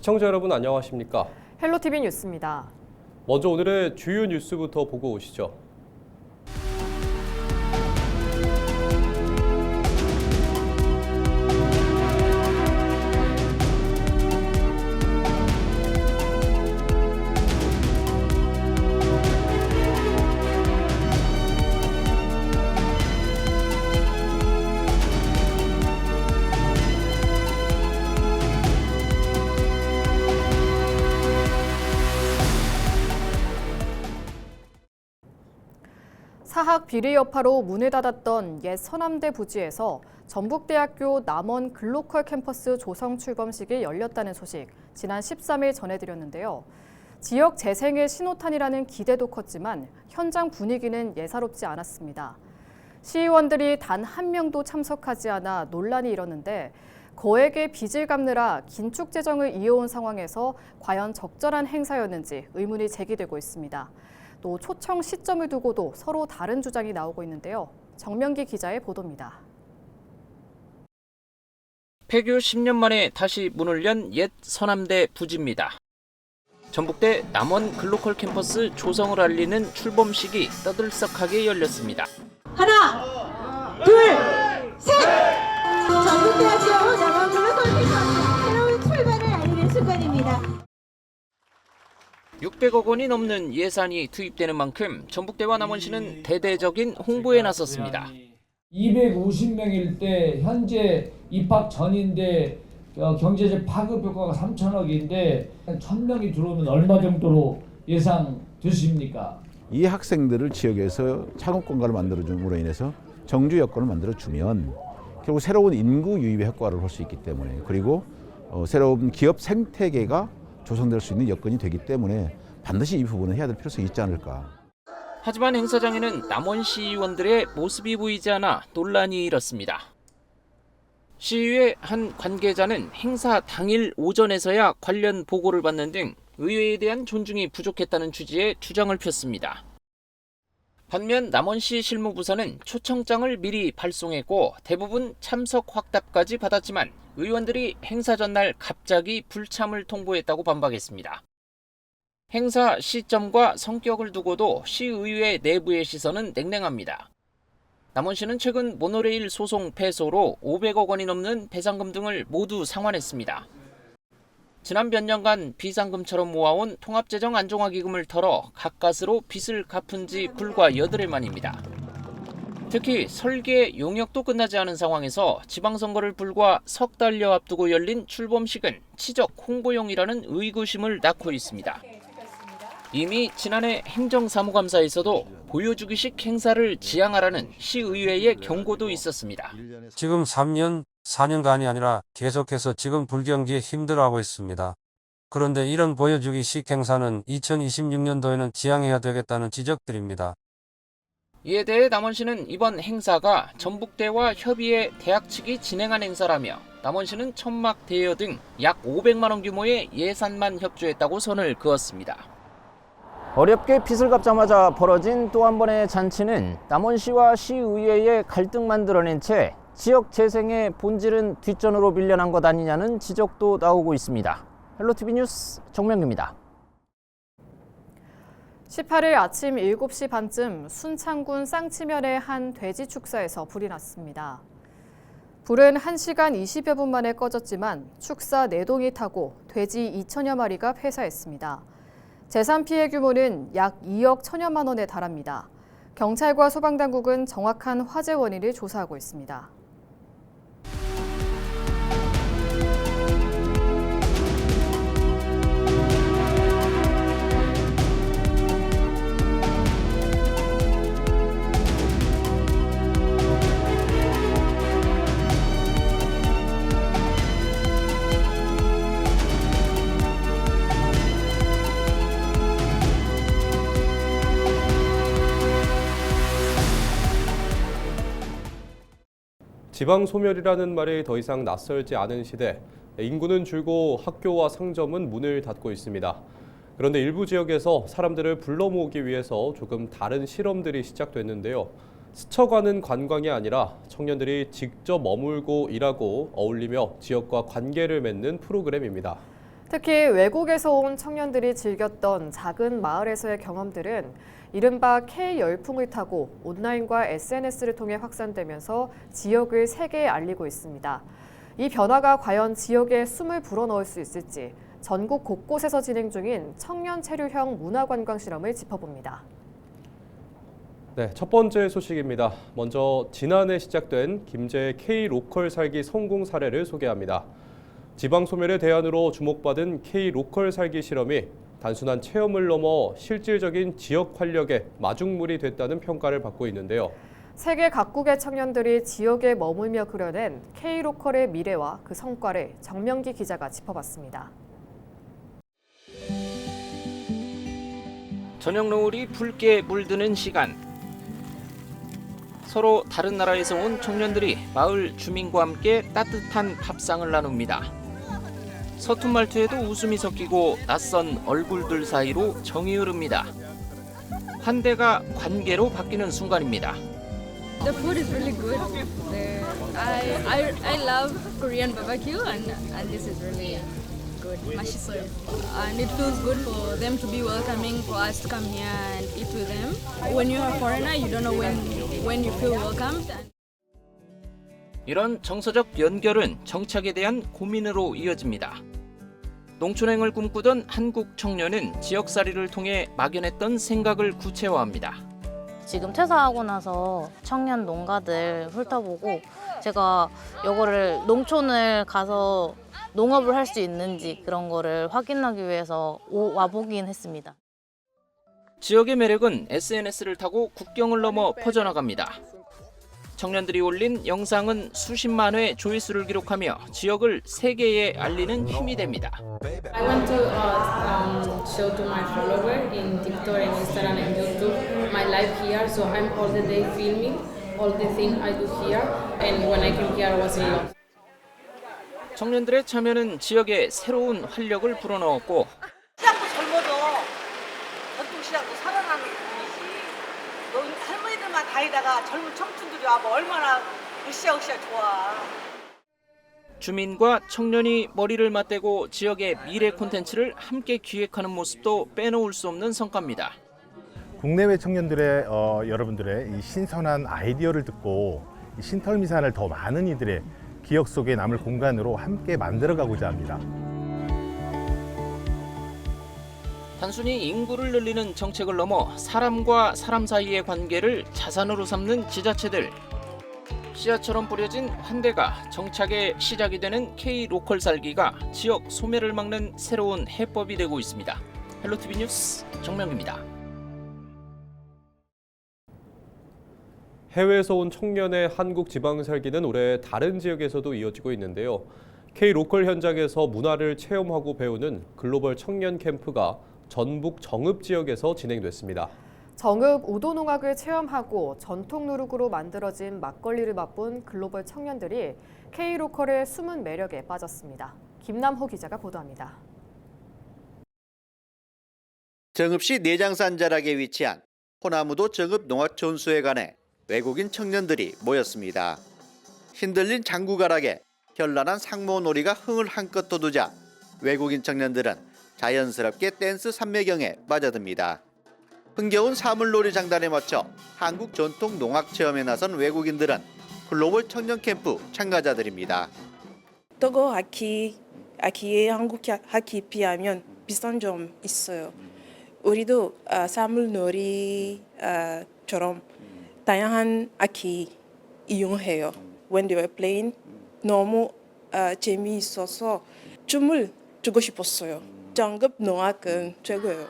시청자 여러분 안녕하십니까? 헬로티비 뉴스입니다. 먼저 오늘의 주요 뉴스부터 보고 오시죠. 사학 비리 여파로 문을 닫았던 옛 서남대 부지에서 전북대학교 남원 글로컬 캠퍼스 조성 출범식이 열렸다는 소식 지난 13일 전해드렸는데요. 지역 재생의 신호탄이라는 기대도 컸지만 현장 분위기는 예사롭지 않았습니다. 시의원들이 단 한 명도 참석하지 않아 논란이 일었는데 거액의 빚을 갚느라 긴축 재정을 이어온 상황에서 과연 적절한 행사였는지 의문이 제기되고 있습니다. 또 초청 시점을 두고도 서로 다른 주장이 나오고 있는데요. 정명기 기자의 보도입니다. 폐교 10년 만에 다시 문을 연 옛 서남대 부지입니다. 전북대 남원 글로컬 캠퍼스 조성을 알리는 출범식이 떠들썩하게 열렸습니다. 하나, 둘, 셋! 전북대학교 남원 글로컬 캠퍼스 새로운 출발을 알리는 순간입니다. 600억 원이 넘는 예산이 투입되는 만큼 전북대와 남원시는 대대적인 홍보에 나섰습니다. 250명일 때 현재 입학 전인데 경제적 파급 효과가 3천억인데 1,000명이 들어오면 얼마 정도로 예상되십니까? 이 학생들을 지역에서 창업공간을 만들어줌으로 인해서 정주 여건을 만들어주면 결국 새로운 인구 유입의 효과를 볼 수 있기 때문에, 그리고 새로운 기업 생태계가 조성될 수 있는 여건이 되기 때문에 반드시 이 부분은 해야 될 필요성이 있지 않을까. 하지만 행사장에는 남원 시의원들의 모습이 보이지 않아 논란이 일었습니다. 시의회 한 관계자는 행사 당일 오전에서야 관련 보고를 받는 등 의회에 대한 존중이 부족했다는 취지의 주장을 폈습니다. 반면 남원시 실무부서는 초청장을 미리 발송했고 대부분 참석 확답까지 받았지만 의원들이 행사 전날 갑자기 불참을 통보했다고 반박했습니다. 행사 시점과 성격을 두고도 시의회 내부의 시선은 냉랭합니다. 남원시는 최근 모노레일 소송 패소로 500억 원이 넘는 배상금 등을 모두 상환했습니다. 지난 몇 년간 비상금처럼 모아온 통합재정 안정화기금을 털어 가까스로 빚을 갚은 지 불과 8일 만입니다. 특히 설계 용역도 끝나지 않은 상황에서 지방선거를 불과 석 달여 앞두고 열린 출범식은 치적 홍보용이라는 의구심을 낳고 있습니다. 이미 지난해 행정사무감사에서도 보여주기식 행사를 지양하라는 시의회의 경고도 있었습니다. 지금 3년, 4년간이 아니라 계속해서 지금 불경기에 힘들어하고 있습니다. 그런데 이런 보여주기식 행사는 2026년도에는 지양해야 되겠다는 지적들입니다. 이에 대해 남원시는 이번 행사가 전북대와 협의해 대학 측이 진행한 행사라며 남원시는 천막 대여 등 약 500만 원 규모의 예산만 협조했다고 선을 그었습니다. 어렵게 빚을 갚자마자 벌어진 또 한 번의 잔치는 남원시와 시의회의 갈등만 드러낸 채 지역 재생의 본질은 뒷전으로 밀려난 것 아니냐는 지적도 나오고 있습니다. 헬로티비 뉴스 정명규입니다. 18일 아침 7시 반쯤 순창군 쌍치면의 한 돼지 축사에서 불이 났습니다. 불은 1시간 20여 분 만에 꺼졌지만 축사 4동이 타고 돼지 2천여 마리가 폐사했습니다. 재산 피해 규모는 약 2억 1천여만 원에 달합니다. 경찰과 소방당국은 정확한 화재 원인을 조사하고 있습니다. 지방소멸이라는 말이 더 이상 낯설지 않은 시대, 인구는 줄고 학교와 상점은 문을 닫고 있습니다. 그런데 일부 지역에서 사람들을 불러 모으기 위해서 조금 다른 실험들이 시작됐는데요. 스쳐가는 관광이 아니라 청년들이 직접 머물고 일하고 어울리며 지역과 관계를 맺는 프로그램입니다. 특히 외국에서 온 청년들이 즐겼던 작은 마을에서의 경험들은 이른바 K 열풍을 타고 온라인과 SNS를 통해 확산되면서 지역을 세계에 알리고 있습니다. 이 변화가 과연 지역에 숨을 불어넣을 수 있을지 전국 곳곳에서 진행 중인 청년 체류형 문화관광 실험을 짚어봅니다. 네, 첫 번째 소식입니다. 먼저 지난해 시작된 김제의 K-로컬 살기 성공 사례를 소개합니다. 지방 소멸의 대안으로 주목받은 K-로컬 살기 실험이 단순한 체험을 넘어 실질적인 지역 활력의 마중물이 됐다는 평가를 받고 있는데요. 세계 각국의 청년들이 지역에 머물며 그려낸 K-로컬의 미래와 그 성과를 정명기 기자가 짚어봤습니다. 저녁 노을이 붉게 물드는 시간. 서로 다른 나라에서 온 청년들이 마을 주민과 함께 따뜻한 밥상을 나눕니다. 서툰 말투에도 웃음이 섞이고 낯선 얼굴들 사이로 정이 흐릅니다. 환대가 관계로 바뀌는 순간입니다. The food is really good. I love Korean barbecue and this is really good. 맛있어요. And it feels good for them to be welcoming for us to come here and eat with them. When you're a foreigner, you don't know when you feel welcomed. 이런 정서적 연결은 정착에 대한 고민으로 이어집니다. 농촌행을 꿈꾸던 한국 청년은 지역살이를 통해 막연했던 생각을 구체화합니다. 지금 퇴사하고 나서 청년 농가들 훑어보고 제가 이거를 농촌을 가서 농업을 할 수 있는지 그런 거를 확인하기 위해서 와보긴 했습니다. 지역의 매력은 SNS를 타고 국경을 넘어 퍼져나갑니다. 청년들이 올린 영상은 수십만 회 조회수를 기록하며 지역을 세계에 알리는 힘이 됩니다. I want to show to my follower in TikTok and Instagram and YouTube my life here. So I'm all the day filming all the things I do here. And when I came here, I was in love. 청년들의 참여는 지역에 새로운 활력을 불어넣었고 시장도 젊어져. 전통시장도 살아나는 분이지. 너 할머니들만 다니다가 젊은 청춘들이 와봐 얼마나 으쌰으쌰 좋아. 주민과 청년이 머리를 맞대고 지역의 미래 콘텐츠를 함께 기획하는 모습도 빼놓을 수 없는 성과입니다. 국내외 청년들의 여러분들의 이 신선한 아이디어를 듣고 이 신털미산을 더 많은 이들의 기억 속에 남을 공간으로 함께 만들어가고자 합니다. 단순히 인구를 늘리는 정책을 넘어 사람과 사람 사이의 관계를 자산으로 삼는 지자체들. 씨앗처럼 뿌려진 환대가 정착의 시작이 되는 K-로컬 살기가 지역 소멸을 막는 새로운 해법이 되고 있습니다. 헬로티비 뉴스 정명기입니다. 해외에서 온 청년의 한국 지방 살기는 올해 다른 지역에서도 이어지고 있는데요. K-로컬 현장에서 문화를 체험하고 배우는 글로벌 청년 캠프가 전북 정읍 지역에서 진행됐습니다. 정읍 우도농악을 체험하고 전통 누룩으로 만들어진 막걸리를 맛본 글로벌 청년들이 K-로컬의 숨은 매력에 빠졌습니다. 김남호 기자가 보도합니다. 정읍시 내장산 자락에 위치한 호나무도 정읍 농악촌수회관에 외국인 청년들이 모였습니다. 흔들린 장구가락에 현란한 상모놀이가 흥을 한껏 돋우자 외국인 청년들은 자연스럽게 댄스 산매경에 빠져듭니다. 흥겨운 사물놀이 장단에 맞춰 한국 전통 농악 체험에 나선 외국인들은 글로벌 청년 캠프 참가자들입니다. togo 하키의 한국 하키 비하면 비슷한 점 있어요. 우리도 사물놀이처럼 다양한 하키 이용해요. When they were playing 너무 재미있어서 춤을 추고 싶었어요. 정읍 농악은 최고예요.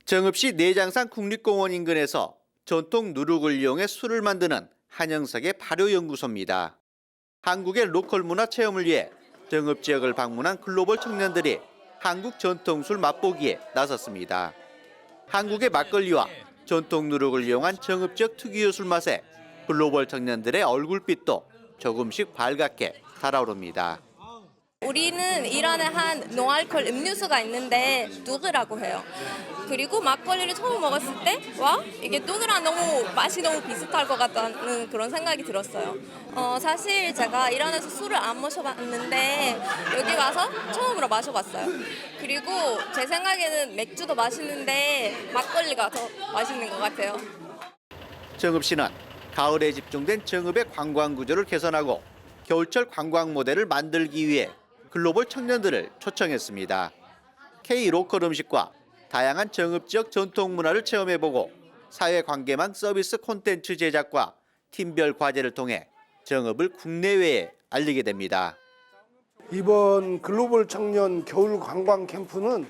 정읍시 내장산 국립공원 인근에서 전통 누룩을 이용해 술을 만드는 한영석의 발효연구소입니다. 한국의 로컬 문화 체험을 위해 정읍 지역을 방문한 글로벌 청년들이 한국 전통술 맛보기에 나섰습니다. 한국의 막걸리와 전통 누룩을 이용한 정읍 지역 특유의 술 맛에 글로벌 청년들의 얼굴빛도 조금씩 밝게 달아오릅니다. 우리는 이란에 한 노알콜 음료수가 있는데 뚜그라고 해요. 그리고 막걸리를 처음 먹었을 때 와 이게 뚜그랑 너무 맛이 너무 비슷할 것 같다는 그런 생각이 들었어요. 사실 제가 이란에서 술을 안 마셔봤는데 여기 와서 처음으로 마셔봤어요. 그리고 제 생각에는 맥주도 맛있는데 막걸리가 더 맛있는 것 같아요. 정읍시는 가을에 집중된 정읍의 관광 구조를 개선하고 겨울철 관광 모델을 만들기 위해 글로벌 청년들을 초청했습니다. K-로컬 음식과 다양한 정읍 지역 전통 문화를 체험해보고 사회관계망 서비스 콘텐츠 제작과 팀별 과제를 통해 정읍을 국내외에 알리게 됩니다. 이번 글로벌 청년 겨울 관광 캠프는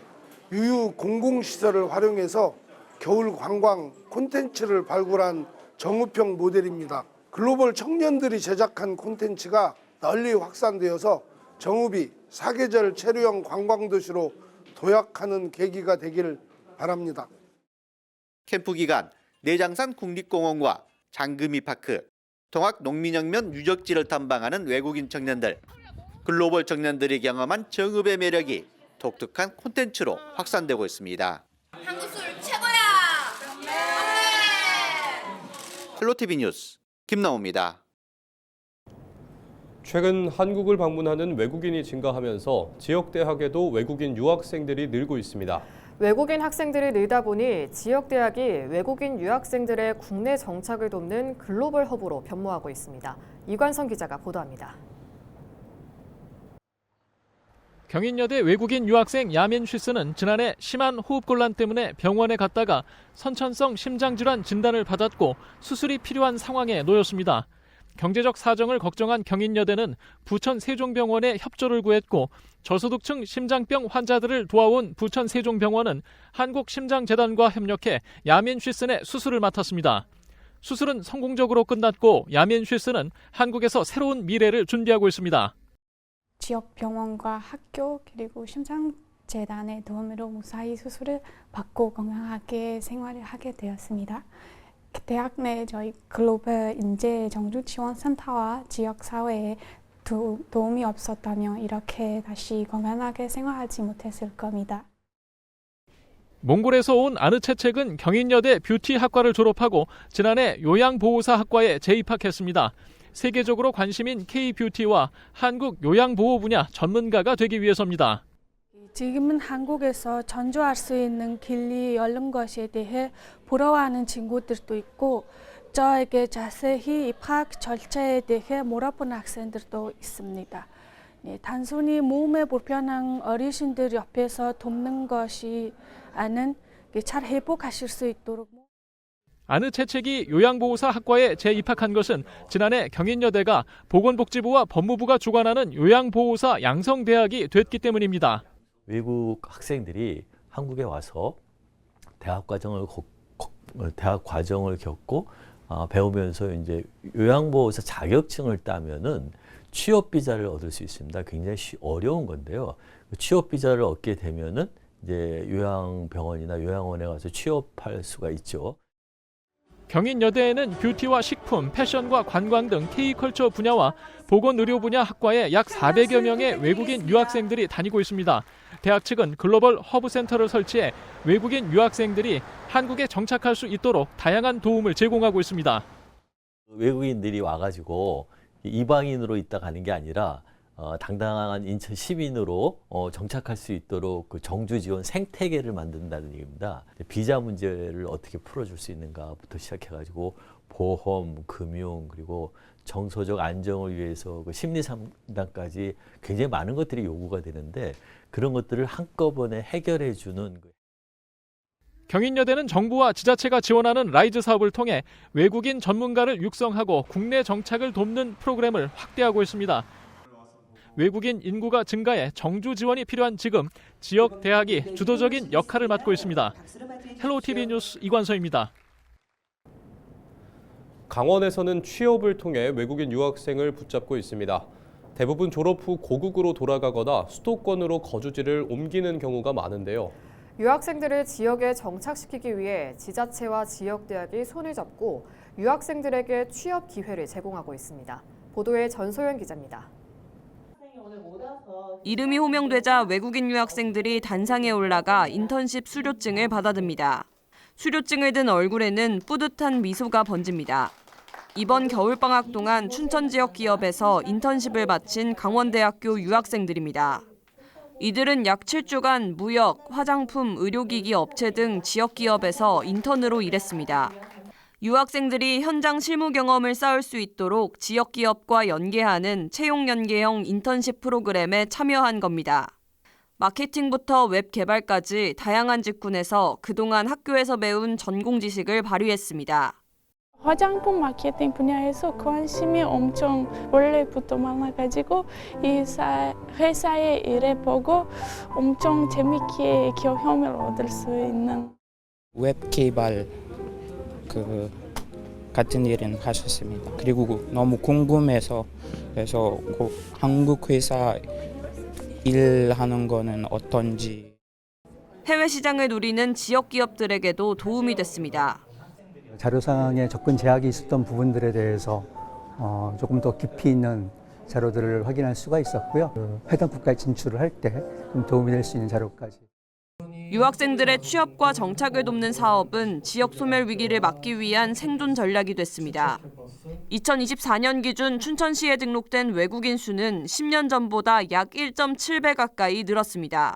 유유 공공시설을 활용해서 겨울 관광 콘텐츠를 발굴한 정읍형 모델입니다. 글로벌 청년들이 제작한 콘텐츠가 널리 확산되어서 정읍이 사계절 체류형 관광도시로 도약하는 계기가 되길 바랍니다. 캠프 기간 내장산 국립공원과 장금이파크, 동학농민혁명 유적지를 탐방하는 외국인 청년들, 글로벌 청년들이 경험한 정읍의 매력이 독특한 콘텐츠로 확산되고 있습니다. 한국 술 최고야! 헬로티비 뉴스 김나옵니다. 최근 한국을 방문하는 외국인이 증가하면서 지역 대학에도 외국인 유학생들이 늘고 있습니다. 외국인 학생들이 늘다 보니 지역 대학이 외국인 유학생들의 국내 정착을 돕는 글로벌 허브로 변모하고 있습니다. 이관성 기자가 보도합니다. 경인여대 외국인 유학생 야민 쉬스는 지난해 심한 호흡곤란 때문에 병원에 갔다가 선천성 심장질환 진단을 받았고 수술이 필요한 상황에 놓였습니다. 경제적 사정을 걱정한 경인여대는 부천 세종병원에 협조를 구했고 저소득층 심장병 환자들을 도와온 부천 세종병원은 한국심장재단과 협력해 야민 쉬슨의 수술을 맡았습니다. 수술은 성공적으로 끝났고 야민 쉬스는 한국에서 새로운 미래를 준비하고 있습니다. 지역 병원과 학교 그리고 심장재단의 도움으로 무사히 수술을 받고 건강하게 생활을 하게 되었습니다. 대학 내 저희 글로벌 인재 정주 지원 센터와 지역 사회에 도움이 없었다면 이렇게 다시 건강하게 생활하지 못했을 겁니다. 몽골에서 온 아느채책은 경인여대 뷰티학과를 졸업하고 지난해 요양보호사학과에 재입학했습니다. 세계적으로 관심인 K-뷰티와 한국 요양보호 분야 전문가가 되기 위해서입니다. 지금은 한국에서 전주할 수 있는 길이 열린 것에 대해 부러워하는 친구들도 있고 저에게 자세히 입학 절차에 대해 물어보는 학생들도 있습니다. 단순히 몸에 불편한 어르신들 옆에서 돕는 것이 아닌 잘 회복하실 수 있도록. 아느채책이 요양보호사 학과에 재입학한 것은 지난해 경인여대가 보건복지부와 법무부가 주관하는 요양보호사 양성대학이 됐기 때문입니다. 외국 학생들이 한국에 와서 대학 과정을 겪고 배우면서 이제 요양보호사 자격증을 따면은 취업 비자를 얻을 수 있습니다. 굉장히 어려운 건데요. 취업 비자를 얻게 되면은 이제 요양병원이나 요양원에 가서 취업할 수가 있죠. 경인여대에는 뷰티와 식품, 패션과 관광 등 K컬처 분야와 보건의료 분야 학과에 약 400여 명의 외국인 유학생들이 다니고 있습니다. 대학 측은 글로벌 허브센터를 설치해 외국인 유학생들이 한국에 정착할 수 있도록 다양한 도움을 제공하고 있습니다. 외국인들이 와가지고 이방인으로 있다 가는 게 아니라 당당한 인천 시민으로 정착할 수 있도록 그 정주 지원 생태계를 만든다는 얘기입니다. 비자 문제를 어떻게 풀어줄 수 있는가부터 시작해가지고 보험, 금융 그리고 정서적 안정을 위해서 그 심리 상담까지 굉장히 많은 것들이 요구가 되는데 그런 것들을 한꺼번에 해결해 주는. 경인여대는 정부와 지자체가 지원하는 라이즈 사업을 통해 외국인 전문가를 육성하고 국내 정착을 돕는 프로그램을 확대하고 있습니다. 외국인 인구가 증가해 정주 지원이 필요한 지금 지역 대학이 주도적인 역할을 맡고 있습니다. 헬로티비 뉴스 이관서입니다. 강원에서는 취업을 통해 외국인 유학생을 붙잡고 있습니다. 대부분 졸업 후 고국으로 돌아가거나 수도권으로 거주지를 옮기는 경우가 많은데요. 유학생들을 지역에 정착시키기 위해 지자체와 지역 대학이 손을 잡고 유학생들에게 취업 기회를 제공하고 있습니다. 보도에 전소연 기자입니다. 이름이 호명되자 외국인 유학생들이 단상에 올라가 인턴십 수료증을 받아듭니다. 수료증을 든 얼굴에는 뿌듯한 미소가 번집니다. 이번 겨울방학 동안 춘천 지역 기업에서 인턴십을 마친 강원대학교 유학생들입니다. 이들은 약 7주간 무역, 화장품, 의료기기 업체 등 지역 기업에서 인턴으로 일했습니다. 유학생들이 현장 실무 경험을 쌓을 수 있도록 지역 기업과 연계하는 채용 연계형 인턴십 프로그램에 참여한 겁니다. 마케팅부터 웹 개발까지 다양한 직군에서 그동안 학교에서 배운 전공 지식을 발휘했습니다. 화장품 마케팅 분야에서 관심이 엄청 원래부터 많아가지고 이 회사에 일해보고 엄청 재밌게 경험을 얻을 수 있는 웹 개발 같은 일은 하셨습니다. 그리고 너무 궁금해서 그래서 한국 회사 일하는 거는 어떤지. 해외 시장을 노리는 지역 기업들에게도 도움이 됐습니다. 자료상의 접근 제약이 있었던 부분들에 대해서 조금 더 깊이 있는 자료들을 확인할 수가 있었고요. 해당 국가에 진출을 할 때 좀 도움이 될 수 있는 자료까지. 유학생들의 취업과 정착을 돕는 사업은 지역 소멸 위기를 막기 위한 생존 전략이 됐습니다. 2024년 기준 춘천시에 등록된 외국인 수는 10년 전보다 약 1.7배 가까이 늘었습니다.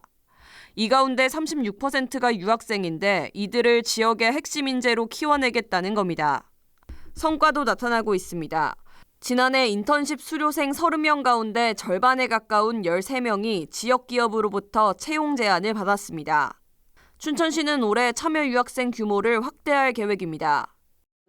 이 가운데 36%가 유학생인데 이들을 지역의 핵심 인재로 키워내겠다는 겁니다. 성과도 나타나고 있습니다. 지난해 인턴십 수료생 30명 가운데 절반에 가까운 13명이 지역 기업으로부터 채용 제안을 받았습니다. 춘천시는 올해 참여 유학생 규모를 확대할 계획입니다.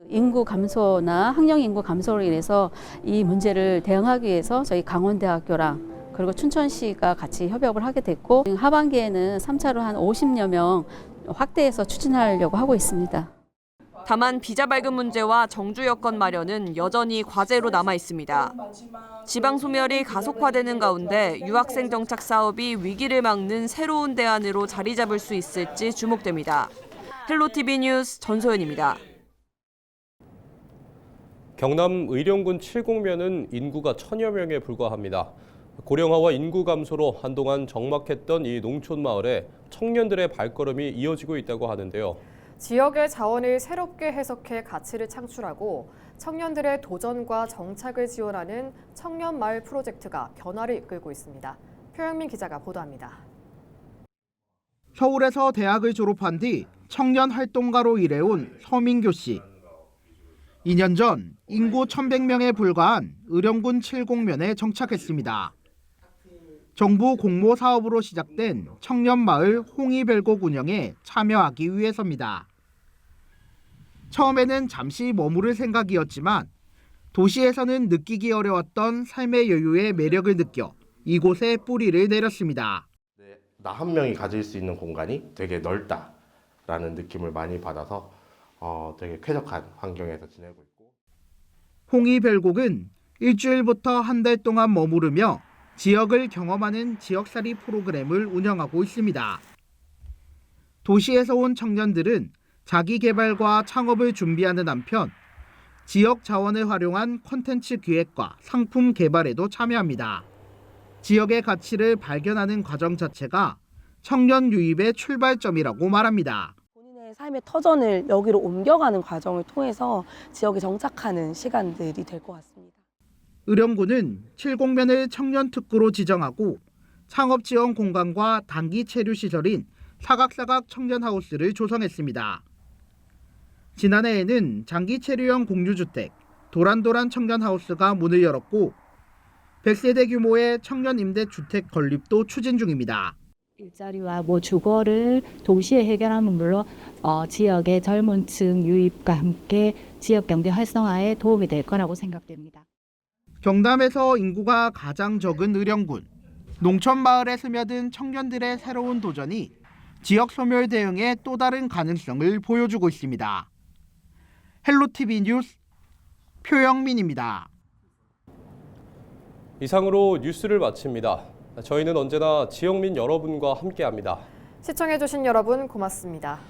인구 감소나 학령 인구 감소로 인해서 이 문제를 대응하기 위해서 저희 강원대학교랑 그리고 춘천시가 같이 협업을 하게 됐고 하반기에는 3차로 한 50여 명 확대해서 추진하려고 하고 있습니다. 다만 비자 발급 문제와 정주 여건 마련은 여전히 과제로 남아 있습니다. 지방 소멸이 가속화되는 가운데 유학생 정착 사업이 위기를 막는 새로운 대안으로 자리 잡을 수 있을지 주목됩니다. 헬로티비 뉴스 전소연입니다. 경남 의령군 칠곡면은 인구가 1000여 명에 불과합니다. 고령화와 인구 감소로 한동안 적막했던 이 농촌 마을에 청년들의 발걸음이 이어지고 있다고 하는데요. 지역의 자원을 새롭게 해석해 가치를 창출하고 청년들의 도전과 정착을 지원하는 청년마을 프로젝트가 변화를 이끌고 있습니다. 표영민 기자가 보도합니다. 서울에서 대학을 졸업한 뒤 청년 활동가로 일해온 서민교 씨. 2년 전 인구 1100명에 불과한 의령군 칠곡면에 정착했습니다. 정부 공모 사업으로 시작된 청년마을 홍이별곡 운영에 참여하기 위해서입니다. 처음에는 잠시 머무를 생각이었지만 도시에서는 느끼기 어려웠던 삶의 여유의 매력을 느껴 이곳에 뿌리를 내렸습니다. 나 한 명이 가질 수 있는 공간이 되게 넓다라는 느낌을 많이 받아서 되게 쾌적한 환경에서 지내고 있고. 홍이별곡은 일주일부터 한 달 동안 머무르며 지역을 경험하는 지역살이 프로그램을 운영하고 있습니다. 도시에서 온 청년들은 자기 개발과 창업을 준비하는 한편 지역 자원을 활용한 콘텐츠 기획과 상품 개발에도 참여합니다. 지역의 가치를 발견하는 과정 자체가 청년 유입의 출발점이라고 말합니다. 본인의 삶의 터전을 여기로 옮겨가는 과정을 통해서 지역에 정착하는 시간들이 될 것 같습니다. 의령군은 칠곡면을 청년 특구로 지정하고 창업 지원 공간과 단기 체류 시설인 사각사각 청년하우스를 조성했습니다. 지난해에는 장기 체류형 공유주택 도란도란 청년하우스가 문을 열었고 100세대 규모의 청년 임대주택 건립도 추진 중입니다. 일자리와 주거를 동시에 해결하면 물론 지역의 젊은 층 유입과 함께 지역 경제 활성화에 도움이 될 거라고 생각됩니다. 경남에서 인구가 가장 적은 의령군. 농촌 마을에 스며든 청년들의 새로운 도전이 지역 소멸 대응의 또 다른 가능성을 보여주고 있습니다. 헬로티비 뉴스 표영민입니다. 이상으로 뉴스를 마칩니다. 저희는 언제나 지역민 여러분과 함께합니다. 시청해주신 여러분 고맙습니다.